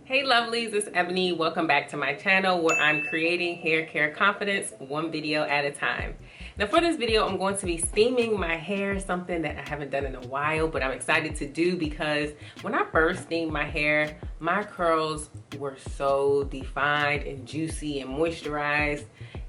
Hey lovelies, it's Ebony. Welcome back to my channel where I'm creating hair care confidence one video at a time. Now for this video, I'm going to be steaming my hair, something that I haven't done in a while, but I'm excited to do because when I first steamed my hair, my curls were so defined and juicy and moisturized.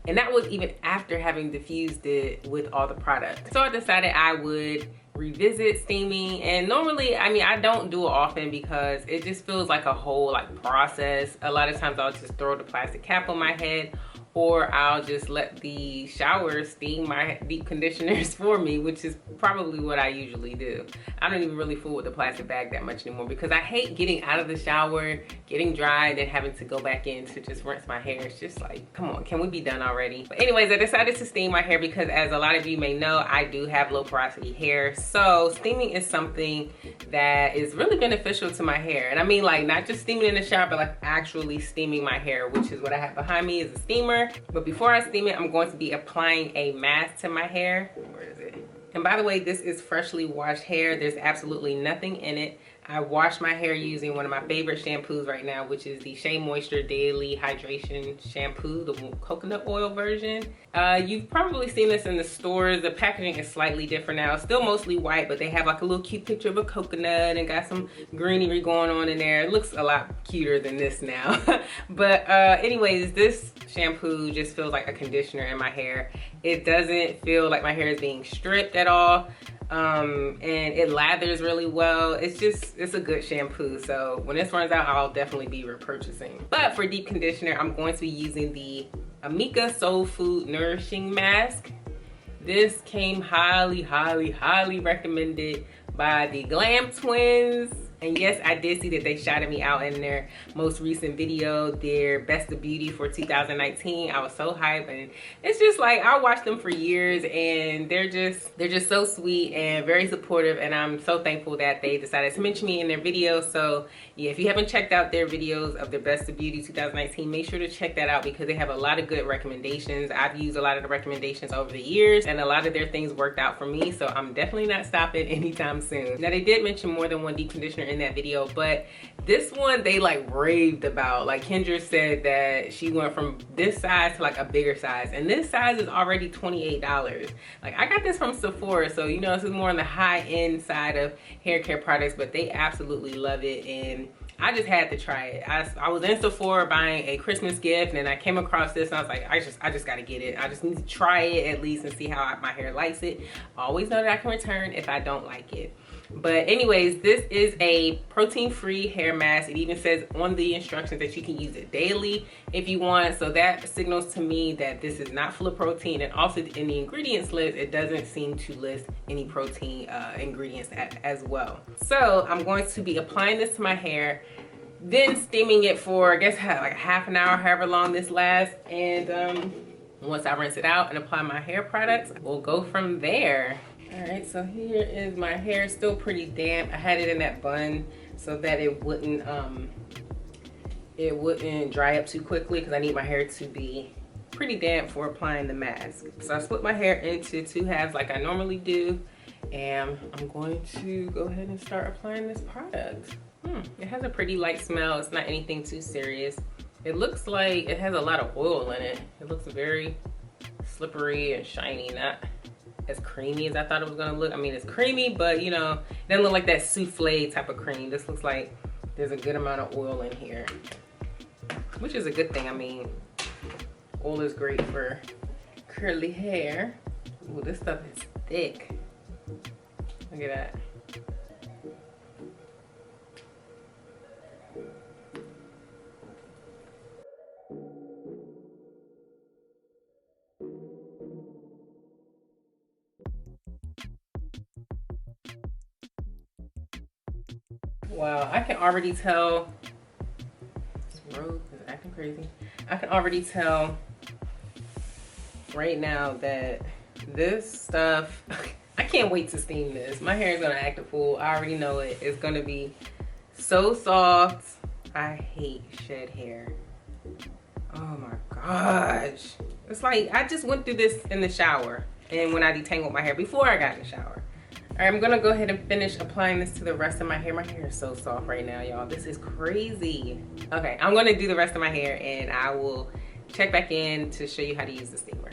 And that was even after having diffused it with all the products. So I decided I would revisit steaming, and normally, I don't do it often because it just feels like a whole process. A lot of times I'll just throw the plastic cap on my head, or I'll just let the shower steam my deep conditioners for me, which is probably what I usually do. I don't even really fool with the plastic bag that much anymore because I hate getting out of the shower, getting dry, and then having to go back in to just rinse my hair. It's just like, come on, can we be done already? But anyways, I decided to steam my hair because, as a lot of you may know, I do have low porosity hair. So steaming is something that is really beneficial to my hair. And I mean, like, not just steaming in the shower, but like actually steaming my hair, which is what I have behind me is a steamer. But before I steam it, I'm going to be applying a mask to my hair. Where is it? And by the way, this is freshly washed hair. There's absolutely nothing in it. I wash my hair using one of my favorite shampoos right now, which is the Shea Moisture Daily Hydration Shampoo, the coconut oil version. You've probably seen this in the stores. The packaging is slightly different now. It's still mostly white, but they have like a little cute picture of a coconut and got some greenery going on in there. It looks a lot cuter than this now. But anyways, this shampoo just feels like a conditioner in my hair. It doesn't feel like my hair is being stripped at all. And it lathers really well. It's a good shampoo. So when this runs out, I'll definitely be repurchasing. But for deep conditioner, I'm going to be using the Amika Soul Food Nourishing Mask. This came highly recommended by the Glam Twins. And yes, I did see that they shouted me out in their most recent video, their Best of Beauty for 2019. I was so hyped, and it's just like, I watched them for years, and they're just so sweet and very supportive, and I'm so thankful that they decided to mention me in their video. So yeah, if you haven't checked out their videos of their Best of Beauty 2019, make sure to check that out because they have a lot of good recommendations. I've used a lot of the recommendations over the years, and a lot of their things worked out for me, so I'm definitely not stopping anytime soon. Now, they did mention more than one deep conditioner in that video, but this one they like raved about. Like, Kendra said that she went from this size to like a bigger size, and this size is already $28. Like, I got this from Sephora, so you know, this is more on the high-end side of hair care products, but they absolutely love it, and I just had to try it. I was in Sephora buying a Christmas gift, and I came across this, and I was like, I just gotta get it. I just need to try it at least and see how my hair likes it. I always know that I can return if I don't like it. But anyways, this is a protein-free hair mask. It even says on the instructions that you can use it daily if you want. So that signals to me that this is not full of protein. And also in the ingredients list, it doesn't seem to list any protein ingredients as well. So I'm going to be applying this to my hair, then steaming it for, I guess, like half an hour, however long this lasts. And once I rinse it out and apply my hair products, we'll go from there. All right, so here is my hair, still pretty damp. I had it in that bun so that it wouldn't dry up too quickly because I need my hair to be pretty damp for applying the mask. So I split my hair into two halves like I normally do, and I'm going to go ahead and start applying this product. It has a pretty light smell. It's not anything too serious. It looks like it has a lot of oil in it. It looks very slippery and shiny, not as creamy as I thought it was gonna look. I mean, it's creamy, but you know, it doesn't look like that souffle type of cream. This looks like there's a good amount of oil in here, which is a good thing. I mean, oil is great for curly hair. Ooh, this stuff is thick. Look at that. Wow, I can already tell. This road is acting crazy. I can already tell right now that this stuff, I can't wait to steam this. My hair is gonna act a fool. I already know it. It's gonna be so soft. I hate shed hair. Oh my gosh. It's like I just went through this in the shower and when I detangled my hair before I got in the shower. All right, I'm gonna go ahead and finish applying this to the rest of my hair. My hair is so soft right now, y'all. This is crazy. Okay, I'm gonna do the rest of my hair and I will check back in to show you how to use the steamer.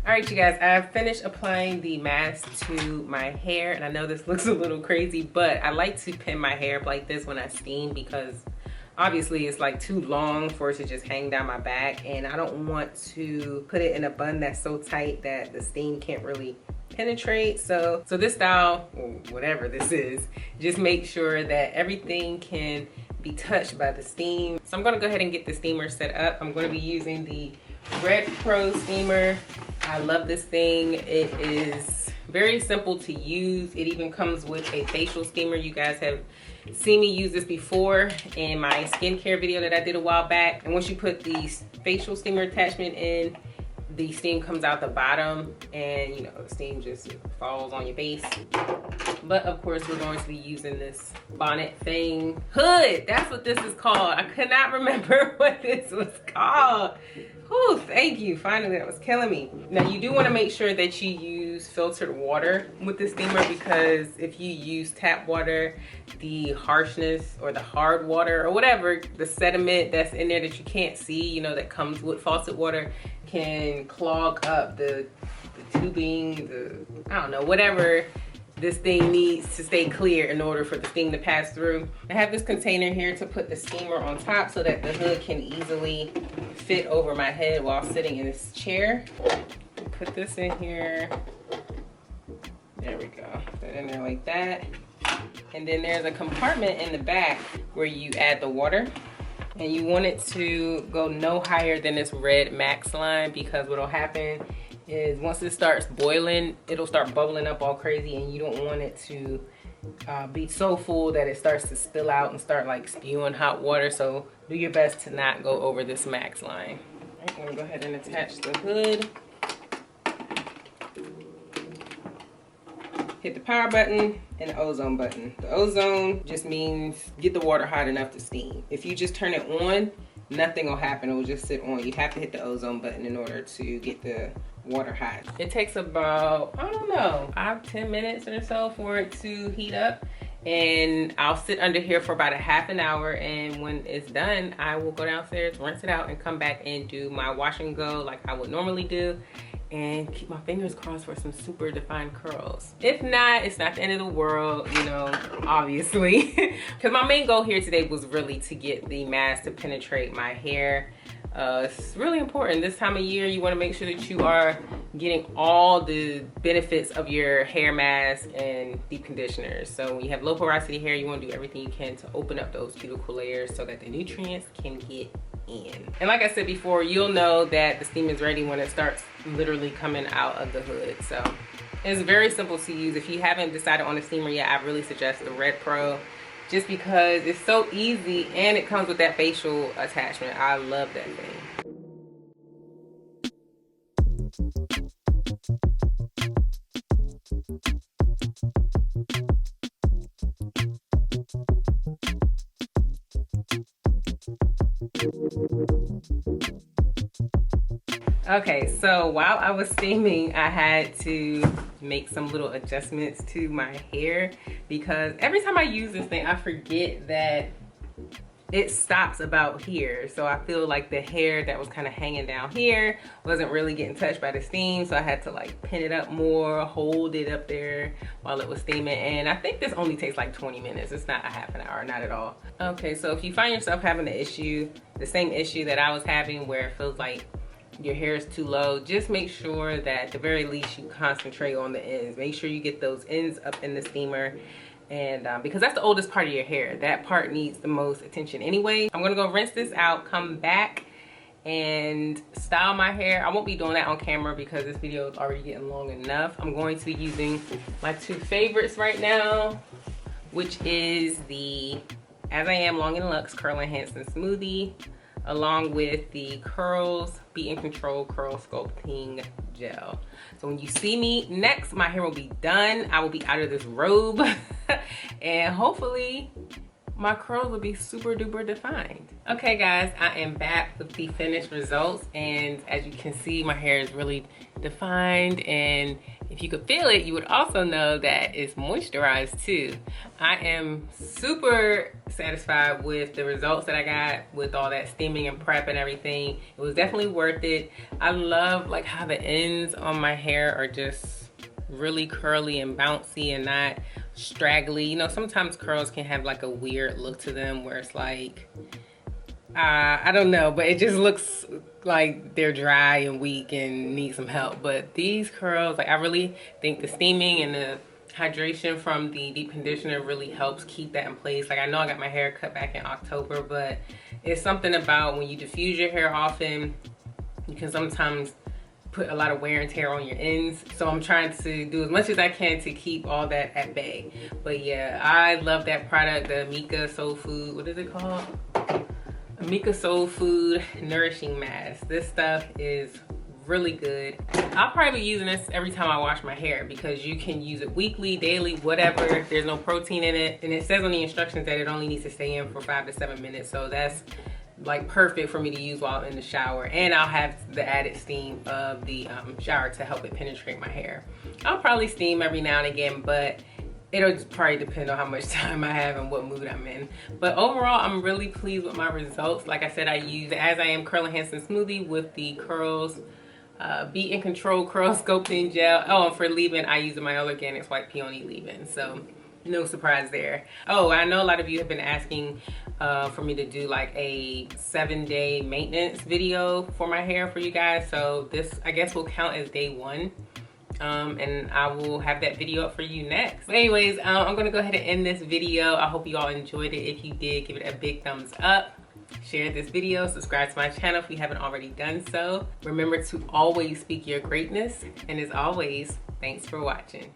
All right, you guys, I've finished applying the mask to my hair, and I know this looks a little crazy, but I like to pin my hair up like this when I steam because obviously it's like too long for it to just hang down my back, and I don't want to put it in a bun that's so tight that the steam can't really penetrate. So this style, or whatever this is, just make sure that everything can be touched by the steam. So I'm gonna go ahead and get the steamer set up. I'm gonna be using the Red Pro steamer. I love this thing. It is very simple to use. It even comes with a facial steamer. You guys have seen me use this before in my skincare video that I did a while back. And once you put the facial steamer attachment in, the steam comes out the bottom and, you know, the steam just falls on your face. But of course, we're going to be using this bonnet thing. Hood, that's what this is called. I could not remember what this was called. Whew, thank you. Finally, that was killing me. Now, you do want to make sure that you use filtered water with the steamer, because if you use tap water, the harshness or the hard water or whatever, the sediment that's in there that you can't see, you know, that comes with faucet water, can clog up the tubing, I don't know, whatever this thing needs to stay clear in order for the steam to pass through. I have this container here to put the steamer on top so that the hood can easily fit over my head while sitting in this chair. Put this in here. There we go. Put it in there like that. And then there's a compartment in the back where you add the water. And you want it to go no higher than this red max line, because what'll happen is once it starts boiling, it'll start bubbling up all crazy, and you don't want it to be so full that it starts to spill out and start like spewing hot water. So do your best to not go over this max line. All right, I'm gonna go ahead and attach the hood. Hit the power button and the ozone button. The ozone just means get the water hot enough to steam. If you just turn it on, nothing will happen. It will just sit on. You have to hit the ozone button in order to get the water hot. It takes about, I don't know, 5-10 minutes or so for it to heat up. And I'll sit under here for about a half an hour, and when it's done, I will go downstairs, rinse it out, and come back and do my wash and go like I would normally do, and keep my fingers crossed for some super defined curls. If not, it's not the end of the world, you know, obviously. Because my main goal here today was really to get the mask to penetrate my hair. It's really important this time of year. You want to make sure that you are getting all the benefits of your hair mask and deep conditioners. So when you have low porosity hair, you want to do everything you can to open up those cuticle layers so that the nutrients can get in. And like I said before, you'll know that the steam is ready when it starts literally coming out of the hood. So it's very simple to use. If you haven't decided on a steamer yet, I really suggest the Red Pro, just because it's so easy and it comes with that facial attachment. I love that thing. Okay, so while I was steaming, I had to make some little adjustments to my hair because every time I use this thing, I forget that it stops about here. So I feel like the hair that was kind of hanging down here wasn't really getting touched by the steam. So I had to like pin it up more, hold it up there while it was steaming. And I think this only takes like 20 minutes. It's not a half an hour, not at all. Okay, so if you find yourself having the same issue that I was having where it feels like your hair is too low, just make sure that at the very least you concentrate on the ends. Make sure you get those ends up in the steamer, and because that's the oldest part of your hair, that part needs the most attention anyway. I'm gonna go rinse this out, come back and style my hair. I won't be doing that on camera because this video is already getting long enough. I'm going to be using my two favorites right now, which is the As I Am Long and Luxe Curl Enhancing Smoothie, along with the Curls Be in Control Curl Sculpting Gel. So when you see me next, my hair will be done. I will be out of this robe and hopefully my curls will be super duper defined. Okay guys, I am back with the finished results, and as you can see, my hair is really defined, and if you could feel it, you would also know that it's moisturized too. I am super satisfied with the results that I got with all that steaming and prep and everything. It was definitely worth it. I love like how the ends on my hair are just really curly and bouncy and not straggly. You know, sometimes curls can have like a weird look to them where it's like, I don't know, but it just looks like they're dry and weak and need some help. But these curls, like I really think the steaming and the hydration from the deep conditioner really helps keep that in place. Like I know I got my hair cut back in October, but it's something about when you diffuse your hair often, you can sometimes put a lot of wear and tear on your ends. So I'm trying to do as much as I can to keep all that at bay. But yeah, I love that product, the Amika Soul Food, what is it called? Amika Soul Food Nourishing Mask. This stuff is really good. I'll probably be using this every time I wash my hair because you can use it weekly, daily, whatever. There's no protein in it, and it says on the instructions that it only needs to stay in for 5 to 7 minutes. So that's like perfect for me to use while in the shower, and I'll have the added steam of the shower to help it penetrate my hair. I'll probably steam every now and again, but it'll probably depend on how much time I have and what mood I'm in. But overall, I'm really pleased with my results. Like I said, I use the As I Am Curl Enhancing Smoothie with the Curls Be in Control Curl Sculpting Gel. Oh, and for leave-in, I use the My Organics White Peony leave-in. So no surprise there. Oh, I know a lot of you have been asking for me to do like a 7-day maintenance video for my hair for you guys. So this, I guess, will count as day 1. And I will have that video up for you next. But anyways, I'm gonna go ahead and end this video. I hope you all enjoyed it. If you did, give it a big thumbs up. Share this video, subscribe to my channel if you haven't already done so. Remember to always speak your greatness, and as always, thanks for watching.